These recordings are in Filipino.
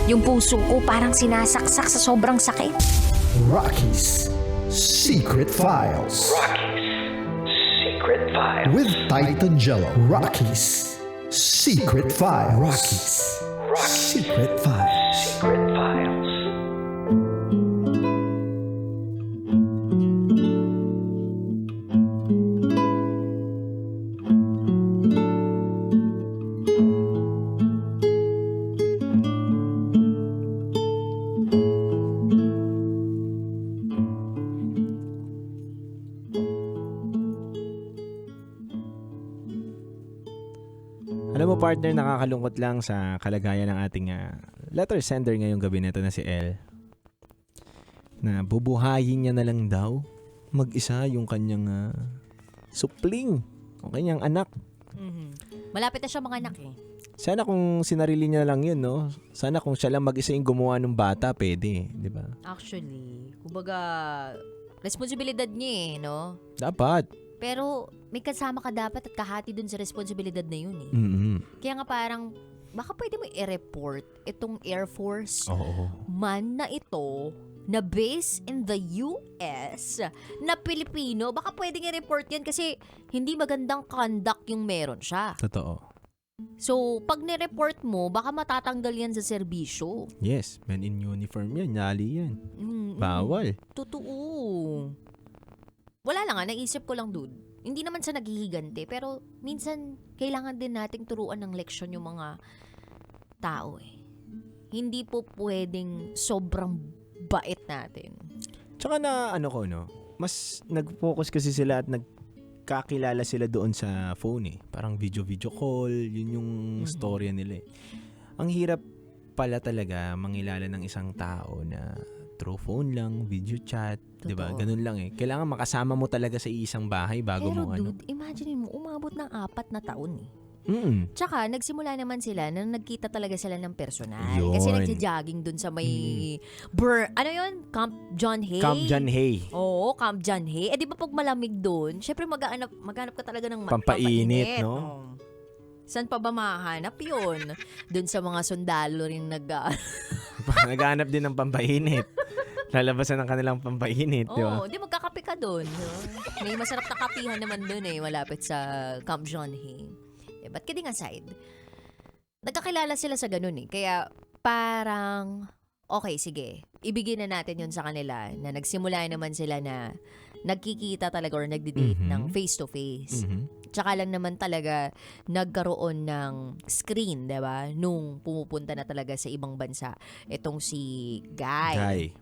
Yung puso ko parang sinasaksak sa sobrang sakit. Rocky's Secret Files. Rocky's Secret Files. With Titan Jello. Rocky's Secret Files. Rocky's Secret Files. Secret Files. Alam mo partner, nakakalungkot lang sa kalagayan ng ating letter sender ngayong gabi nito na si El. Na bubuhayin niya na lang daw mag-isa yung kanyang supling o kanyang anak. Malapit na siya mga anak eh. Sana kung sinarili niya lang yun, no? Sana kung siya lang mag-isa yung gumawa ng bata, pwede, di ba? Actually, kumbaga, responsibilidad niya eh, no? Dapat. Pero may kasama ka dapat at kahati dun sa responsibilidad na yun eh. Mm-hmm. Kaya nga parang, baka pwede mo i-report itong Air Force Oo. man na ito na base in the US na Pilipino. Baka pwedeng i-report yan kasi hindi magandang conduct yung meron siya. Totoo. So, pag ni-report mo, baka matatanggal yan sa serbisyo. Yes, men in uniform yan, nali yan. Mm-mm. Bawal. Totoo. Wala lang naisip ko lang dude. Hindi naman sa naghihigante, pero minsan kailangan din nating turuan ng leksyon yung mga tao eh. Hindi po pwedeng sobrang bait natin. Tsaka na mas nag-focus kasi sila at nagkakilala sila doon sa phone eh. Parang video call, yun yung storya nila eh. Ang hirap pala talaga mangilala ng isang tao na through phone lang, video chat, 'di ba? Ganun lang eh. Kailangan makasama mo talaga sa isang bahay bago Pero mo dude, imagine mo, umabot ng 4 na taon eh. Mm. Tsaka, nagsimula naman sila na nagkita talaga sila ng personal. Yun. Kasi nagja-jogging dun sa may ano yun? Camp John Hay? Camp John Hay. Oo, Camp John Hay. Eh di ba pag malamig dun, syempre maghanap ka talaga ng Pampainit, no? Oh. Saan pa ba mahanap yun? Dun sa mga sundalo rin Naghahanap din ng pampainit. Lalabasan ng kanilang pampainit, di ba? Oo, di magkakape ka dun. No? May masarap na kapihan naman dun eh, malapit sa Camp John Hay. Eh, but kidding aside, nagkakilala sila sa ganun eh. Kaya parang, okay, sige. Ibigay na natin yun sa kanila na nagsimula naman sila na nagkikita talaga or nagdi-date ng face-to-face. Tsaka lang naman talaga nagkaroon ng screen, diba? Nung pumupunta na talaga sa ibang bansa. Itong si Guy.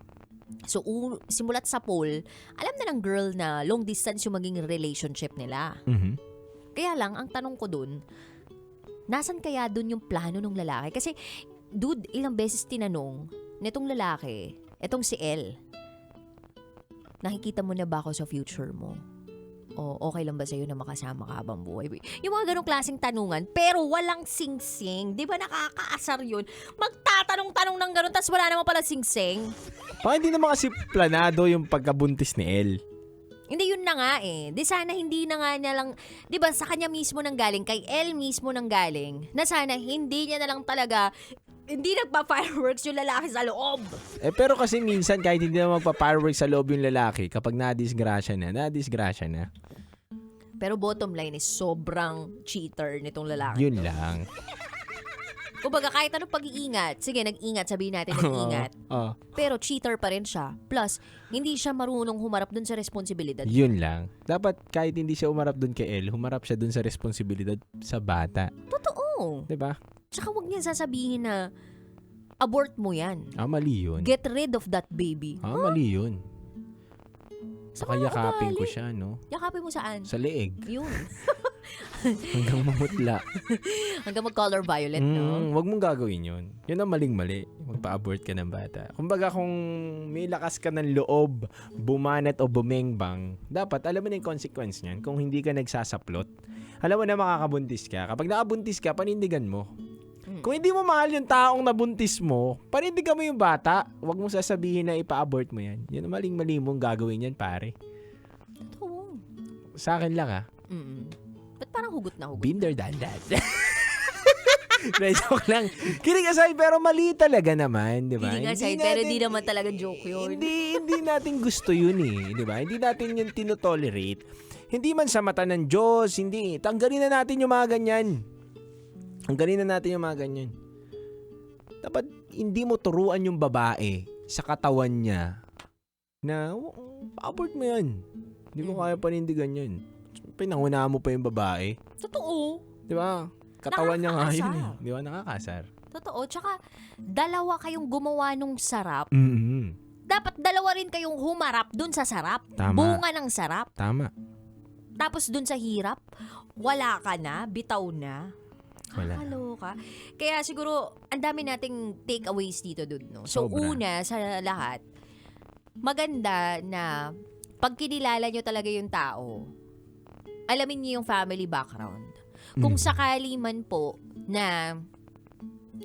So, simulat sa poll, alam na ng girl na long distance yung maging relationship nila. Kaya lang, ang tanong ko dun, nasan kaya dun yung plano ng lalaki? Kasi, dude, ilang beses tinanong nitong lalaki, etong si El, nakikita mo na ba ako sa future mo? O okay lang ba sa'yo na makasama ka habang buhay? Yung mga ganong klaseng tanungan, pero walang sing-sing. Di ba nakakaasar yun? Magtatanong-tanong ng ganon, tas wala naman pala sing-sing. Hindi naman kasi planado yung pagkabuntis ni El. Hindi, yun na nga eh. Di sana hindi na nga niya lang, di ba sa kanya mismo nang galing, kay El mismo nang galing, na sana hindi niya na lang talaga, hindi nagpa-fireworks yung lalaki sa loob. Pero kasi minsan kahit hindi na magpa-fireworks sa loob yung lalaki, kapag nadisgrasya na. Pero bottom line is sobrang cheater nitong lalaki. Yun lang. Kumbaga kahit anong pag-iingat, sige nag-ingat, sabihin natin nag-ingat. Pero cheater pa rin siya. Plus, hindi siya marunong humarap dun sa responsibilidad. Yun lang. Dapat kahit hindi siya umarap dun kay El, humarap siya dun sa responsibilidad sa bata. Totoo. Diba? Tsaka huwag niya sasabihin na abort mo yan. Mali yun. Get rid of that baby. Mali yun. Saka Saka yakapin ko ugali. siya, no? Yakapin mo saan? Sa leeg. Yun. Hanggang mamutla. Hanggang mag-color violet, no? Huwag mong gagawin yun. Yun ang maling-mali. Magpa-abort ka ng bata. Kumbaga kung may lakas ka ng loob, bumanat o bumengbang, dapat alam mo na yung consequence niyan kung hindi ka nagsasaplot. Alam mo na makakabuntis ka. Kapag nakabuntis ka, panindigan mo. Kung hindi mo mahal yung taong nabuntis mo, panindigan mo yung bata. Huwag mo sasabihin na ipa-abort mo yan. Yun ang maling-mali mong gagawin yan, pare. Totoo. Sa akin lang, Ba't parang hugot na hugot? Binder than that. Joke lang. Kidding aside, pero mali talaga naman, di ba? Kidding aside, pero di naman talaga joke yun. Hindi natin gusto yun eh, di ba? Hindi natin yun tinotolerate. Hindi man sa mata ng Diyos, hindi. Tanggalin na natin yung mga ganyan. Tanggalin na natin yung mga ganyan. Dapat hindi mo turuan yung babae sa katawan niya na abort mo yan. Hindi mo kaya panindigan yan. Pinangunahan mo pa yung babae. Totoo. Di ba? Katawan niya nga yun eh. Nakakasar. Di ba? Nakakasar. Totoo. Tsaka, dalawa kayong gumawa nung sarap. Mm-hmm. Dapat dalawa rin kayong humarap dun sa sarap. Tama. Bunga ng sarap. Tama. Tapos dun sa hirap, wala ka na, bitaw na. Wala. Kaloka. Kaya siguro, ang dami nating takeaways dito dun, no? So, Sobra. una, sa lahat, maganda na pag kinilala nyo talaga yung tao, alamin niyo yung family background. Kung sakali man po na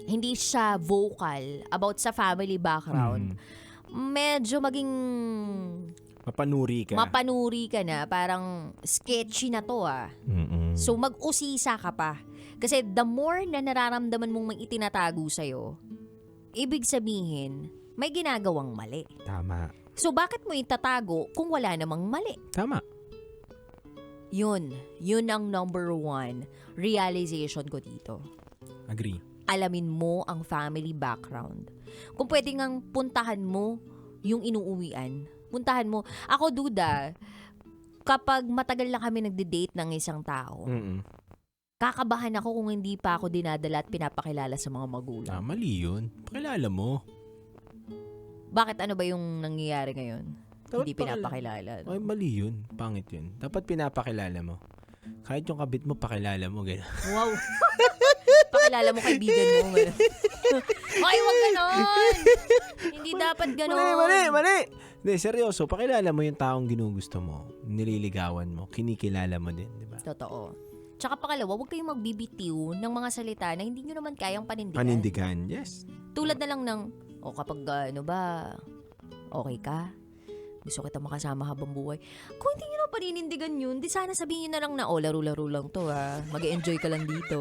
hindi siya vocal about sa family background, medyo maging Mapanuri ka. mapanuri ka na, parang sketchy na to ah. Mm-mm. So mag-usisa ka pa. Kasi the more na nararamdaman mong may itinatago sa'yo, ibig sabihin, may ginagawang mali. Tama. So bakit mo itatago kung wala namang mali? Tama. Yun ang number 1 realization ko dito. Agree. Alamin mo ang family background. Kung pwede ngang puntahan mo yung inuuwian, puntahan mo. Ako, duda, kapag matagal na kami nagde-date ng isang tao, kakabahan ako kung hindi pa ako dinadala at pinapakilala sa mga magulang. Mali yun. Pakilala mo. Bakit ano ba yung nangyayari ngayon? Dapat Hindi pinapakilala. Ay, mali yun. Pangit yun. Dapat pinapakilala mo. Kahit yung kabit mo, pakilala mo. Ganun. Wow. Pakilala mo kaibigan mo. Ay, wag ganon. Hindi dapat ganon. Mali. Hindi, seryoso. Pakilala mo yung taong ginugusto mo. Nililigawan mo. Kinikilala mo din, di ba? Totoo. Tsaka pangalawa, huwag kayong magbibitiw ng mga salita na hindi nyo naman kayang panindigan. Panindigan, yes. Tulad na lang ng, kapag okay ka? Gusto kita makasama habang buhay. Kung hindi nyo na paninindigan yun, di sana sabihin nyo na lang na, laro-laro lang to ha. Mag-enjoy ka lang dito.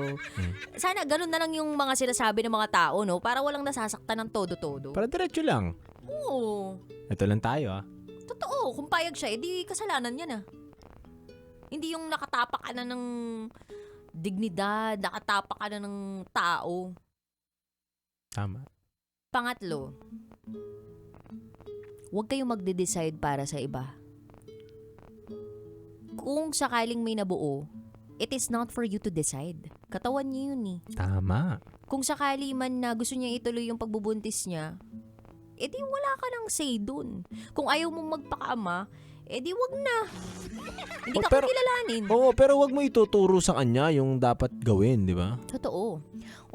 Sana ganun na lang yung mga sinasabi ng mga tao, no? Para walang nasasaktan ng todo-todo. Para diretso lang. Oo. Ito lang tayo, Totoo. Kung payag siya, edi kasalanan niya na. Hindi yung nakatapak ka na ng dignidad, nakatapak ka na ng tao. Tama. Pangatlo, huwag kayong magde-decide para sa iba. Kung sakaling may nabuo, it is not for you to decide. Katawan niya yun eh. Tama. Kung sakali man na gusto niya ituloy yung pagbubuntis niya, edi wala ka nang say dun. Kung ayaw mong magpakaama, edi wag na. Hindi ka kilalanin. Oo, pero wag mo ituturo sa kanya yung dapat gawin, di ba? Totoo.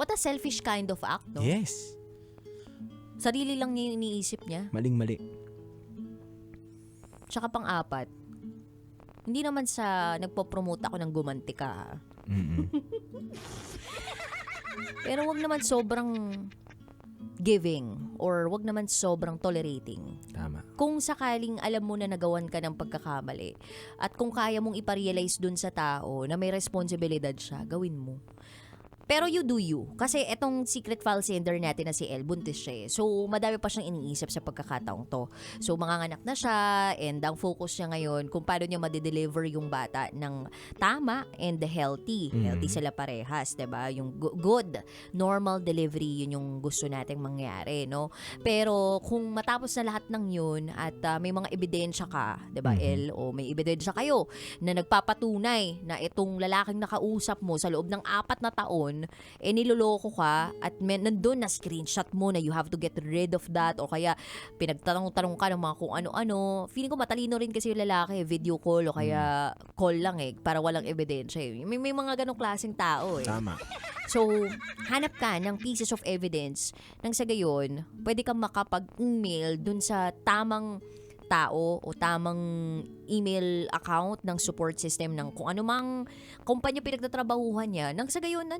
What a selfish kind of act, no? Yes. Sarili lang niya yung iniisip niya. Maling-mali. Tsaka pang-apat, hindi naman sa nagpo-promote ako ng gumanti ka. Ha? Pero wag naman sobrang giving or wag naman sobrang tolerating. Tama. Kung sakaling alam mo na nagawan ka ng pagkakamali at kung kaya mong iparealize dun sa tao na may responsibilidad siya, gawin mo. Pero you do you. Kasi etong secret file sender natin na si El, buntis siya eh. So, madami pa siyang iniisip sa pagkakataong to. So, manganganak na siya and ang focus niya ngayon kung paano niya madideliver yung bata ng tama and healthy. Healthy sila parehas, diba? Yung good, normal delivery, yun yung gusto nating mangyari, no? Pero kung matapos na lahat ng yun at may mga ebidensya ka, diba, El? O may ebidensya kayo na nagpapatunay na itong lalaking nakausap mo sa loob ng 4 na taon, niloloko ka at nandun na screenshot mo na you have to get rid of that o kaya pinagtanong-tanong ka ng mga kung ano-ano. Feeling ko matalino rin kasi yung lalaki, video call o kaya call lang para walang ebidensya. May mga ganong klaseng tao eh. Tama. So, hanap ka ng pieces of evidence nang sa gayon, pwede kang makapag-email dun sa tamang tao o tamang email account ng support system ng kung ano mang kumpanya pinagtatrabahuhan niya. Nang sa gayon,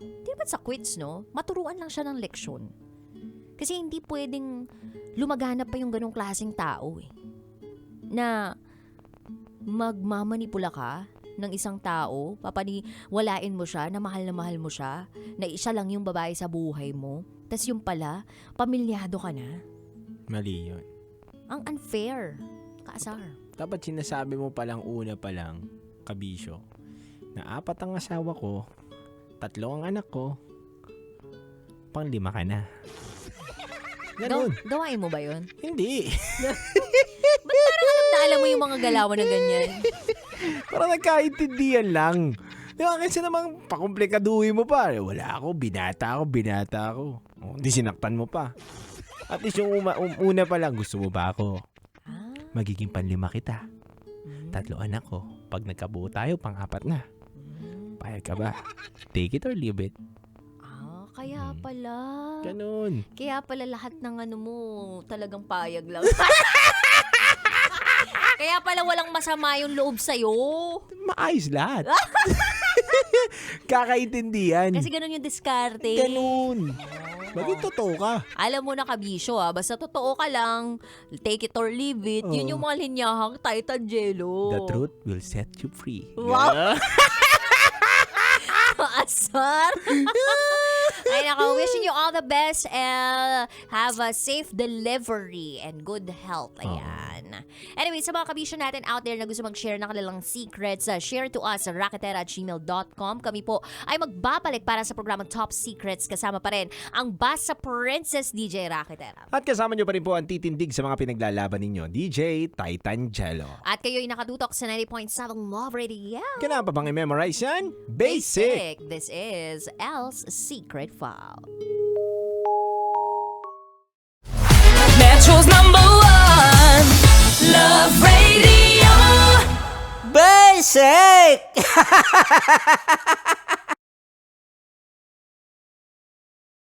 di ba sa quits, no? Maturuan lang siya ng leksyon. Kasi hindi pwedeng lumaganap pa yung ganong klaseng tao eh. Na magmamanipula ka ng isang tao, walain mo siya, na mahal mo siya, na isa lang yung babae sa buhay mo, tas yung pala, pamilyado ka na. Mali yun. Ang unfair. Kaasar. Dapat sinasabi mo palang una palang, kabisyo, na 4 ang asawa ko, 3 ang anak ko, pang 5 ka na. Ganun. Gawain mo ba yun? Hindi. Ba't parang alam mo yung mga galawan na ganyan? Parang nagkaintindihan lang. Di ba, kasi namang pakomplikaduhin mo pa. Wala ako, binata ako. Hindi sinaktan mo pa. At least yung una pa lang, gusto mo ba ako? Magiging 5 kita. 3 anak ko. Pag nagkabuo tayo, 4 na. Payag ka ba? Take it or leave it. Kaya pala. Ganun. Kaya pala lahat ng ano mo, talagang payag lang. Kaya pala walang masama yung loob sa'yo. Maayos lahat. Kakaintindihan. Kasi ganun yung diskarte. Ganun. Maging totoo ka. Alam mo na kabisyo basta totoo ka lang, take it or leave it, yun yung mga linyahang Titan Jello. The truth will set you free. Wow. Asar. Ay nako, wishing you all the best and have a safe delivery and good health. Ayan. Anyway, sa mga kabisyo natin out there na gusto mag-share ng kanilang secrets, share to us sa raketera@gmail.com. Kami po ay magbabalik para sa programang Top Secrets. Kasama pa rin ang Basa Princess DJ Raketera. At kasama nyo pa rin po ang titindig sa mga pinaglalaban ninyo, DJ Titan Jello. At kayo'y nakatutok sa 90.7 Love Radio. Kailangan pa bang i-memorize yan? Basic! This is Elle's Secret File. Metro's #1 Love Radio. Basic!